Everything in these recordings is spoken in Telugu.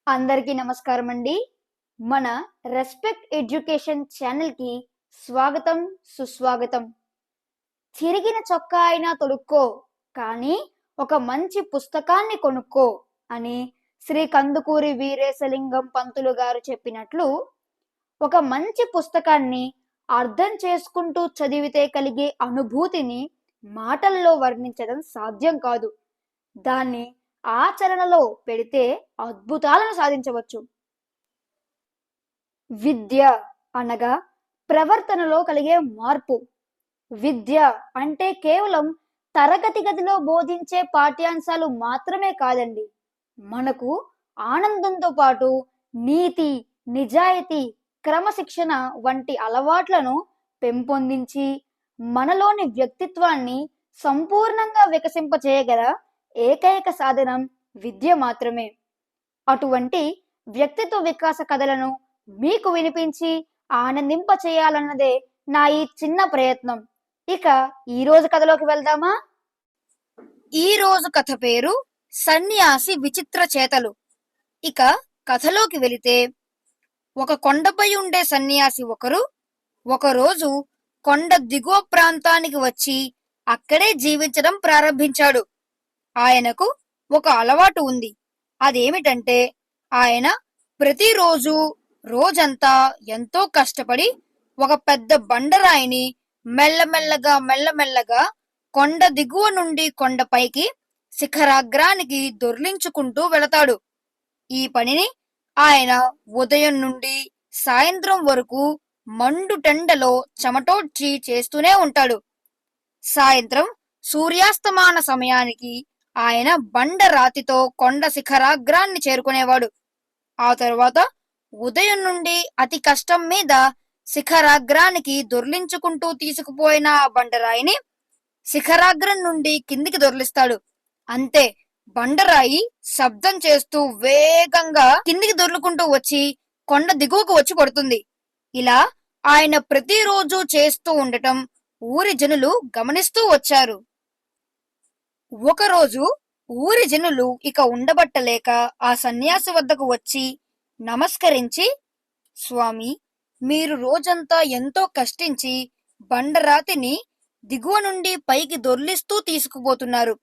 అందరికీ నమస్కారం అండి. మన రెస్పెక్ట్ ఎడ్యుకేషన్ ఛానల్కి స్వాగతం, సుస్వాగతం. చిరిగిన చొక్కా అయినా తొడుక్కో, కానీ ఒక మంచి పుస్తకాన్ని కొనుక్కో అని శ్రీ కందుకూరి వీరేశలింగం పంతులు గారు చెప్పినట్లు, ఒక మంచి పుస్తకాన్ని అర్థం చేసుకుంటూ చదివితే కలిగే అనుభూతిని మాటల్లో వర్ణించడం సాధ్యం కాదు. దాన్ని ఆచరణలో పెడితే అద్భుతాలను సాధించవచ్చు. విద్య అనగా ప్రవర్తనలో కలిగే మార్పు. విద్య అంటే కేవలం తరగతి గదిలో బోధించే పాఠ్యాంశాలు మాత్రమే కాదండి. మనకు ఆనందంతో పాటు నీతి, నిజాయితీ, క్రమశిక్షణ వంటి అలవాట్లను పెంపొందించి మనలోని వ్యక్తిత్వాన్ని సంపూర్ణంగా వికసింపచేయగల ఏకైక సాధనం విద్య మాత్రమే. అటువంటి వ్యక్తిత్వ వికాస కథలను మీకు వినిపించి ఆనందింప చేయాలన్నదే నా ఈ చిన్న ప్రయత్నం. ఇక ఈ రోజు కథలోకి వెళ్దామా? ఈ రోజు కథ పేరు సన్యాసి విచిత్ర చేతలు. ఇక కథలోకి వెళితే, ఒక కొండపై ఉండే సన్యాసి ఒకరోజు కొండ దిగువ ప్రాంతానికి వచ్చి అక్కడే జీవించడం ప్రారంభించాడు. ఆయనకు ఒక అలవాటు ఉంది. అదేమిటంటే, ఆయన ప్రతిరోజు రోజంతా ఎంతో కష్టపడి ఒక పెద్ద బండరాయిని మెల్లమెల్లగా కొండ దిగువ నుండి కొండపైకి శిఖరాగ్రానికి దొర్లించుకుంటూ వెళతాడు. ఈ పనిని ఆయన ఉదయం నుండి సాయంత్రం వరకు మండుటెండలో చెమటోడ్చి చేస్తూనే ఉంటాడు. సాయంత్రం సూర్యాస్తమాన సమయానికి ఆయన బండరాతితో కొండ శిఖరాగ్రాన్ని చేరుకునేవాడు. ఆ తరువాత ఉదయం నుండి అతి కష్టం మీద శిఖరాగ్రానికి దొర్లించుకుంటూ తీసుకుపోయిన ఆ బండరాయిని శిఖరాగ్రం నుండి కిందికి దొర్లిస్తాడు. అంతే, బండరాయి శబ్దం చేస్తూ వేగంగా కిందికి దొర్లుకుంటూ వచ్చి కొండ దిగువకు వచ్చి పడుతుంది. ఇలా ఆయన ప్రతిరోజు చేస్తూ ఉండటం ఊరి జనులు గమనిస్తూ వచ్చారు. ఒకరోజు ఊరి జనులు ఇక ఉండబట్టలేక ఆ సన్యాసి వద్దకు వచ్చి నమస్కరించి, స్వామి, మీరు రోజంతా ఎంతో కష్టించి బండరాతిని దిగువ నుండి పైకి దొర్లిస్తూ తీసుకుపోతున్నారు.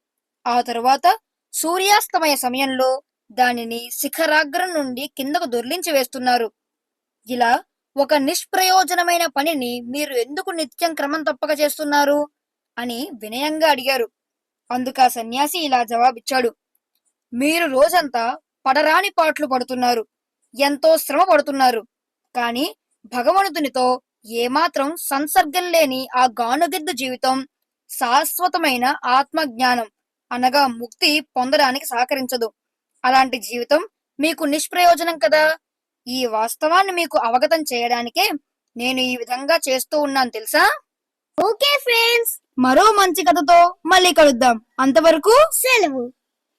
ఆ తరువాత సూర్యాస్తమయ సమయంలో దానిని శిఖరాగ్రం నుండి కిందకు దొర్లించి వేస్తున్నారు. ఇలా ఒక నిష్ప్రయోజనమైన పనిని మీరు ఎందుకు నిత్యం క్రమం తప్పక చేస్తున్నారు అని వినయంగా అడిగారు. అందుకు సన్యాసి ఇలా జవాబిచ్చాడు, మీరు రోజంతా పడరాని పాట్లు పడుతున్నారు, ఎంతో శ్రమ పడుతున్నారు. కానీ భగవంతునితో ఏమాత్రం సంసర్గం లేని ఆ గానుగెద్దు జీవితం శాశ్వతమైన ఆత్మజ్ఞానం అనగా ముక్తి పొందడానికి సహకరించదు. అలాంటి జీవితం మీకు నిష్ప్రయోజనం కదా. ఈ వాస్తవాన్ని మీకు అవగతం చేయడానికే నేను ఈ విధంగా చేస్తూ ఉన్నాను తెలుసా. ఓకే ఫ్రెండ్స్, మరో మంచి కథతో మళ్ళీ కలుద్దాం. అంతవరకు సెలవు.